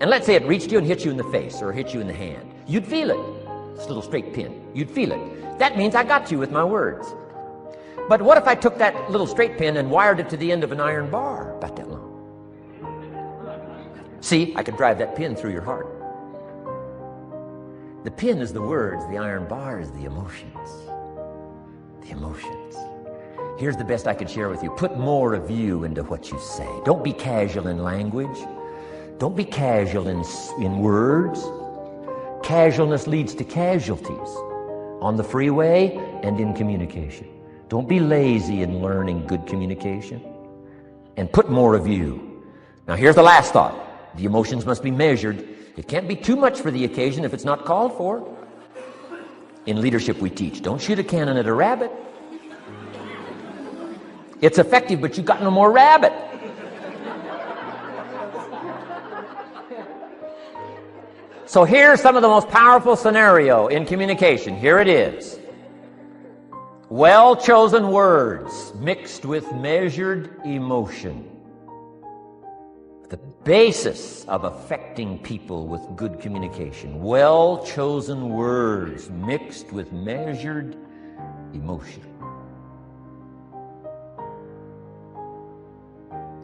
and let's say it reached you and hit you in the face or hit you in the hand, you'd feel it. This little straight pin, you'd feel it. That means I got you with my words. But what if I took that little straight pin and wired it to the end of an iron bar, about that long? See, I could drive that pin through your heart. The pin is the words, the iron bar is the emotions. The emotions. Here's the best I could share with you. Put more of you into what you say. Don't be casual in language. Don't be casual in words. Casualness leads to casualties on the freeway and in communication. Don't be lazy in learning good communication. And put more of you. Now here's the last thought. The emotions must be measured. It can't be too much for the occasion if it's not called for. In leadership we teach, don't shoot a cannon at a rabbit. It's effective, but you got no more rabbit. So here's some of the most powerful scenario in communication. Here it is. Well-chosen words mixed with measured emotion. The basis of affecting people with good communication. Well-chosen words mixed with measured emotion.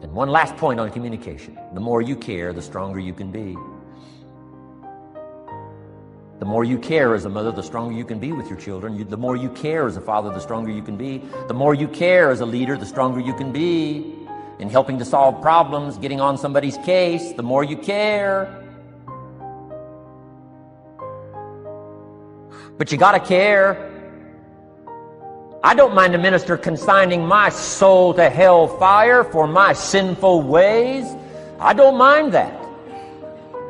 And one last point on communication. The more you care, the stronger you can be. The more you care as a mother, the stronger you can be with your children. The more you care as a father, the stronger you can be. The more you care as a leader, the stronger you can be. In helping to solve problems, getting on somebody's case, the more you care. But you gotta care. I don't mind a minister consigning my soul to hellfire for my sinful ways. I don't mind that.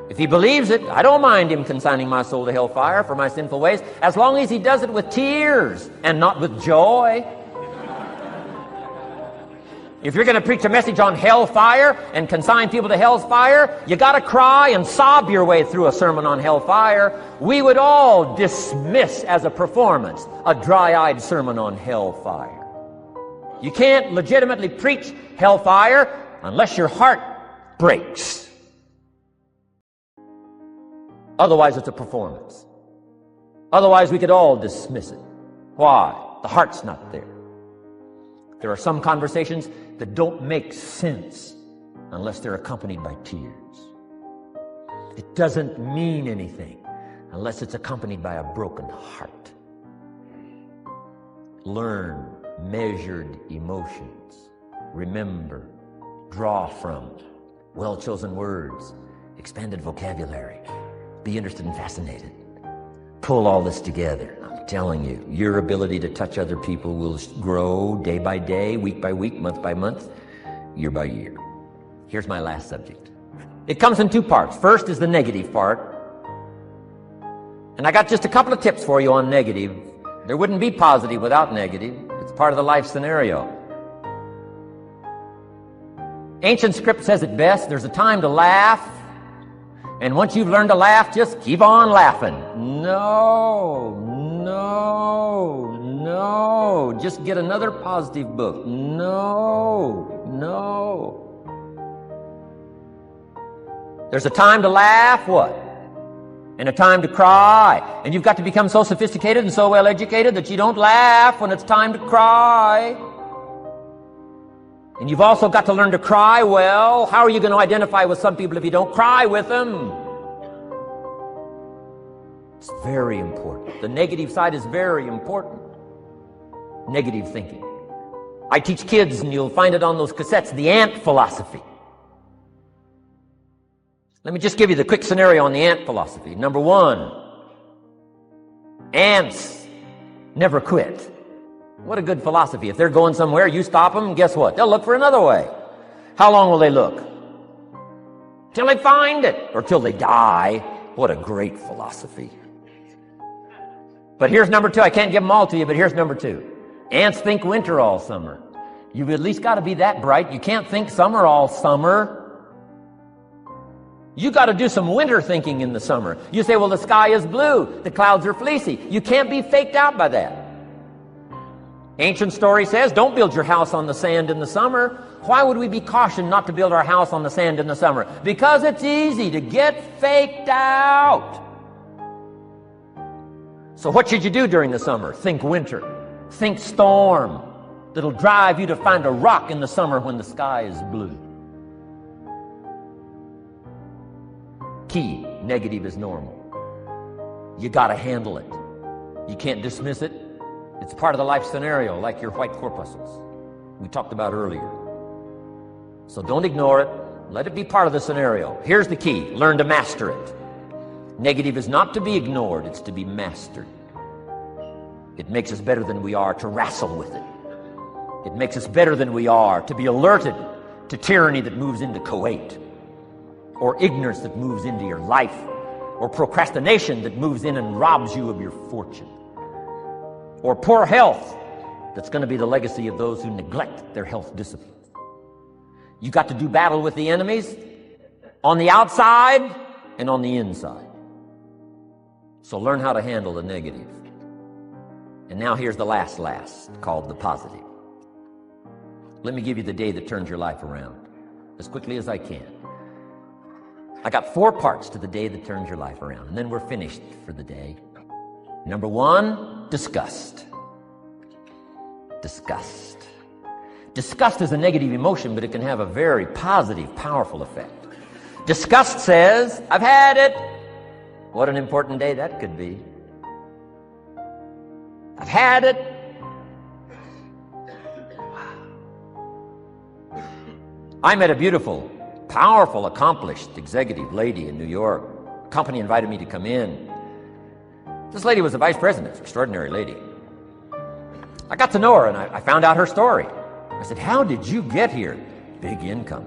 If he believes it, I don't mind him consigning my soul to hellfire for my sinful ways, as long as he does it with tears and not with joy. If you're going to preach a message on hellfire and consign people to hell's fire, you got to cry and sob your way through a sermon on hellfire. We would all dismiss as a performance a dry-eyed sermon on hellfire. You can't legitimately preach hellfire unless your heart breaks. Otherwise, it's a performance. Otherwise, we could all dismiss it. Why? The heart's not there. There are some conversations that don't make sense unless they're accompanied by tears. It doesn't mean anything unless it's accompanied by a broken heart. Learn measured emotions. Remember, draw from well-chosen words, expanded vocabulary. Be interested and fascinated. Pull all this together. I'm telling you, your ability to touch other people will grow day by day, week by week, month by month, year by year. Here's my last subject. It comes in two parts. First is the negative part. And I got just a couple of tips for you on negative. There wouldn't be positive without negative. It's part of the life scenario. Ancient script says it best. There's a time to laugh. And once you've learned to laugh, just keep on laughing. No. No. Just get another positive book. No. No. There's a time to laugh, what? And a time to cry. And you've got to become so sophisticated and so well educated that you don't laugh when it's time to cry. And you've also got to learn to cry well. How are you going to identify with some people if you don't cry with them? It's very important. The negative side is very important. Negative thinking. I teach kids, and you'll find it on those cassettes, the ant philosophy. Let me just give you the quick scenario on the ant philosophy. Number one, ants never quit. What a good philosophy. If they're going somewhere, you stop them, guess what? They'll look for another way. How long will they look? Till they find it, or till they die. What a great philosophy. But here's number two. I can't give them all to you, but here's number two. Ants think winter all summer. You've at least got to be that bright. You can't think summer all summer. You got to do some winter thinking in the summer. You say, well, the sky is blue. The clouds are fleecy. You can't be faked out by that. Ancient story says, don't build your house on the sand in the summer. Why would we be cautioned not to build our house on the sand in the summer? Because it's easy to get faked out. So what should you do during the summer? Think winter. Think storm. That'll drive you to find a rock in the summer when the sky is blue. Key, negative is normal. You got to handle it. You can't dismiss it. It's part of the life scenario, like your white corpuscles we talked about earlier. So don't ignore it. Let it be part of the scenario. Here's the key. Learn to master it. Negative is not to be ignored. It's to be mastered. It makes us better than we are to wrestle with it. It makes us better than we are to be alerted to tyranny that moves into Kuwait, or ignorance that moves into your life, or procrastination that moves in and robs you of your fortune, or poor health that's going to be the legacy of those who neglect their health disciplines. You got to do battle with the enemies on the outside and on the inside. So learn how to handle the negative. And now here's the last, called the positive. Let me give you the day that turns your life around as quickly as I can. I got 4 parts to the day that turns your life around, and then we're finished for the day. Number 1, disgust. Disgust. Disgust is a negative emotion, but it can have a very positive, powerful effect. Disgust says, I've had it. What an important day that could be. I've had it. I met a beautiful, powerful, accomplished executive lady in New York. The company invited me to come in. This lady was the vice president, extraordinary lady. I got to know her, and I found out her story. I said, how did you get here? Big income.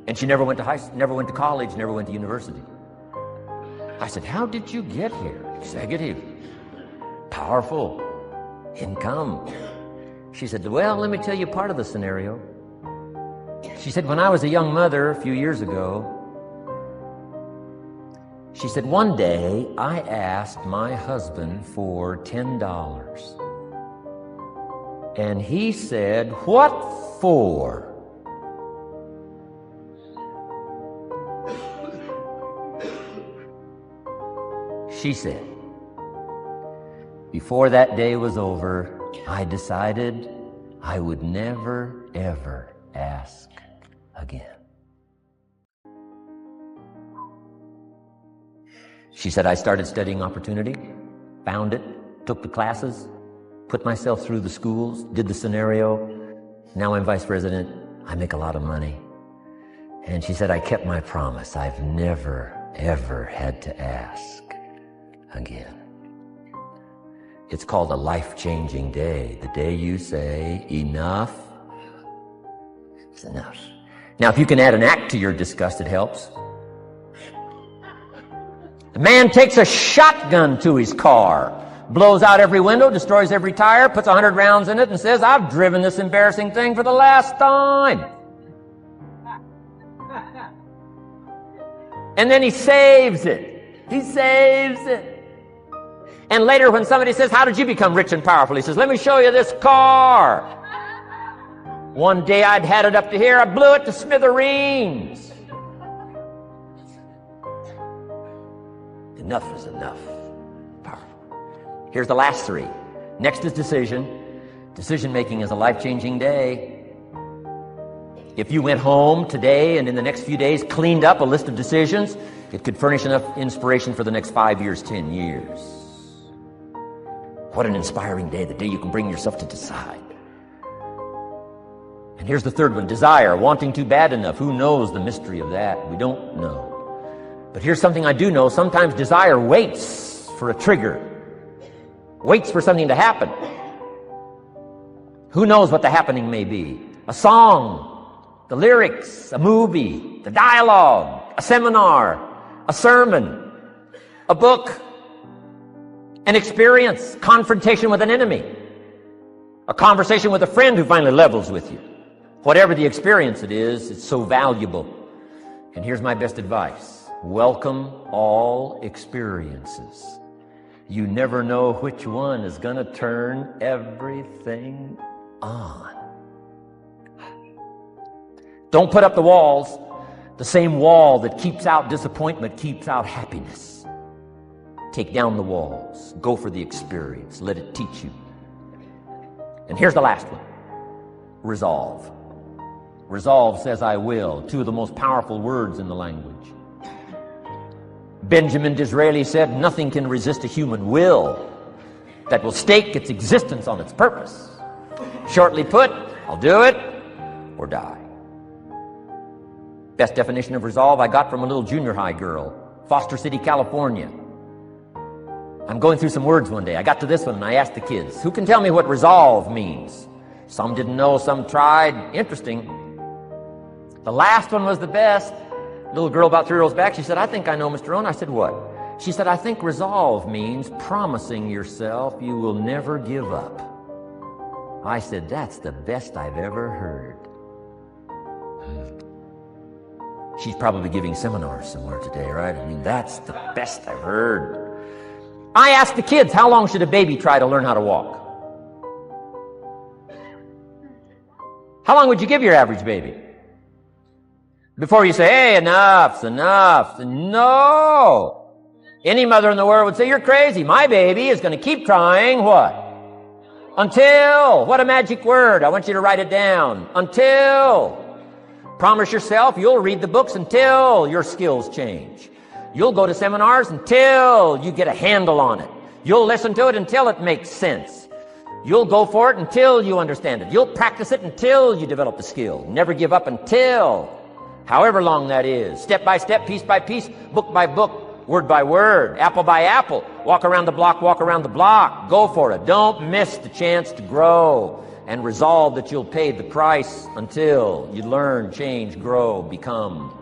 And she never went to college, never went to university. I said, how did you get here? Executive, powerful, income. She said, well, let me tell you part of the scenario. She said, when I was a young mother a few years ago, she said, one day I asked my husband for $10. And he said, what for? She said, before that day was over, I decided I would never, ever ask again. She said, I started studying opportunity, found it, took the classes, put myself through the schools, did the scenario. Now I'm vice president. I make a lot of money. And she said, I kept my promise. I've never, ever had to ask again. It's called a life-changing day. The day you say, enough is enough. Now, if you can add an act to your disgust, it helps. The man takes a shotgun to his car, blows out every window, destroys every tire, puts 100 rounds in it, and says, I've driven this embarrassing thing for the last time. And then he saves it. He saves it. And later when somebody says, how did you become rich and powerful? He says, let me show you this car. One day I'd had it up to here, I blew it to smithereens. Enough is enough. Powerful. Here's the last three. Next is decision. Decision making is a life-changing day. If you went home today and in the next few days cleaned up a list of decisions, it could furnish enough inspiration for the next 5 years, 10 years. What an inspiring day, the day you can bring yourself to decide. And here's the third one, desire, wanting too bad enough. Who knows the mystery of that? We don't know. But here's something I do know. Sometimes desire waits for a trigger, waits for something to happen. Who knows what the happening may be? A song, the lyrics, a movie, the dialogue, a seminar, a sermon, a book, an experience, confrontation with an enemy, a conversation with a friend who finally levels with you. Whatever the experience it is, it's so valuable. And here's my best advice. Welcome all experiences. You never know which one is going to turn everything on. Don't put up the walls. The same wall that keeps out disappointment keeps out happiness. Take down the walls. Go for the experience. Let it teach you. And here's the last one. Resolve. Resolve says I will. Two of the most powerful words in the language. Benjamin Disraeli said, nothing can resist a human will that will stake its existence on its purpose. Shortly put, I'll do it or die. Best definition of resolve I got from a little junior high girl, Foster City, California. I'm going through some words one day. I got to this one and I asked the kids, who can tell me what resolve means? Some didn't know, some tried. Interesting. The last one was the best. Little girl about 3 rows back, she said, I think I know, Mr. Rohn. I said, what? She said, I think resolve means promising yourself you will never give up. I said, that's the best I've ever heard. She's probably giving seminars somewhere today, right? I mean, that's the best I've heard. I asked the kids, how long should a baby try to learn how to walk? How long would you give your average baby? Before you say, hey, enough's enough. No. Any mother in the world would say, you're crazy. My baby is going to keep trying what? Until. What a magic word. I want you to write it down. Until. Promise yourself you'll read the books until your skills change. You'll go to seminars until you get a handle on it. You'll listen to it until it makes sense. You'll go for it until you understand it. You'll practice it until you develop the skill. Never give up until, however long that is. Step by step, piece by piece, book by book, word by word, apple by apple. Walk around the block, walk around the block. Go for it. Don't miss the chance to grow. And resolve that you'll pay the price until you learn, change, grow, become.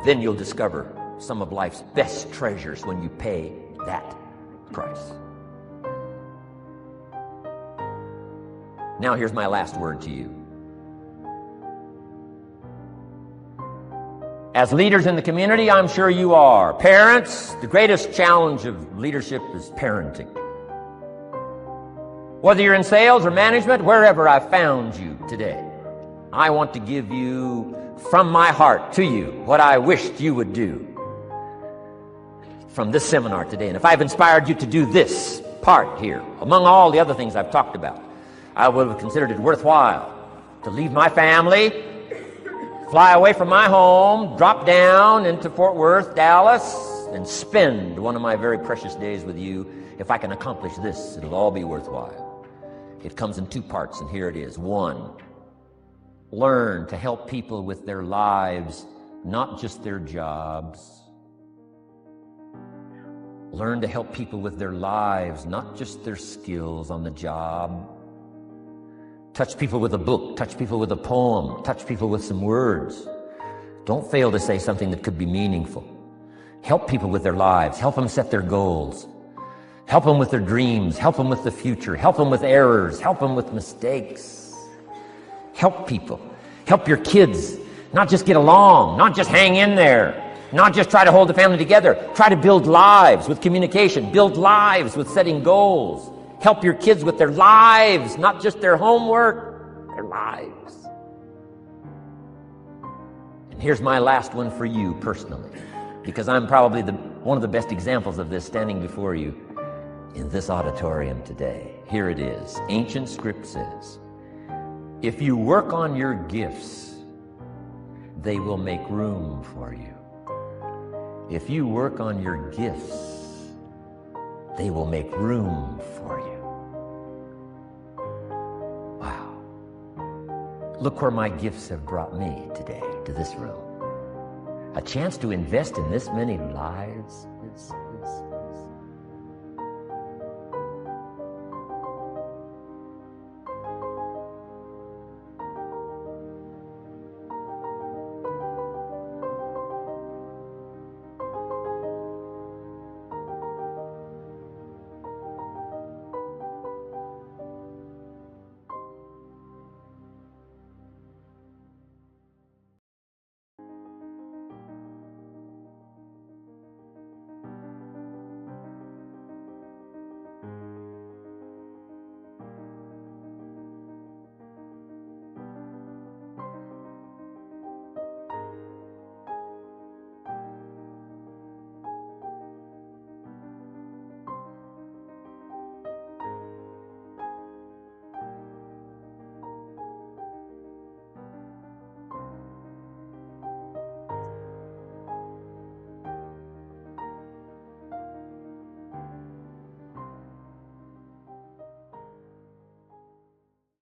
Then you'll discover some of life's best treasures when you pay that price. Now here's my last word to you. As leaders in the community, I'm sure you are. Parents, the greatest challenge of leadership is parenting. Whether you're in sales or management, wherever I've found you today, I want to give you from my heart to you what I wished you would do from this seminar today. And if I've inspired you to do this part here, among all the other things I've talked about, I would have considered it worthwhile to leave my family, fly away from my home, drop down into Fort Worth, Dallas, and spend one of my very precious days with you. If I can accomplish this, it'll all be worthwhile. It comes in two parts, and here it is. One, learn to help people with their lives, not just their jobs. Learn to help people with their lives, not just their skills on the job. Touch people with a book, touch people with a poem, touch people with some words. Don't fail to say something that could be meaningful. Help people with their lives, help them set their goals. Help them with their dreams, help them with the future, help them with errors, help them with mistakes. Help people. Help your kids not just get along, not just hang in there, Not just try to hold the family together. Try to build lives with communication. Build lives with setting goals. Help your kids with their lives, not just their homework, their lives. And here's my last one for you personally, because I'm probably one of the best examples of this standing before you in this auditorium today. Here it is. Ancient script says, if you work on your gifts, they will make room for you. If you work on your gifts, they will make room for you. Wow. Look where my gifts have brought me today, to this room. A chance to invest in this many lives,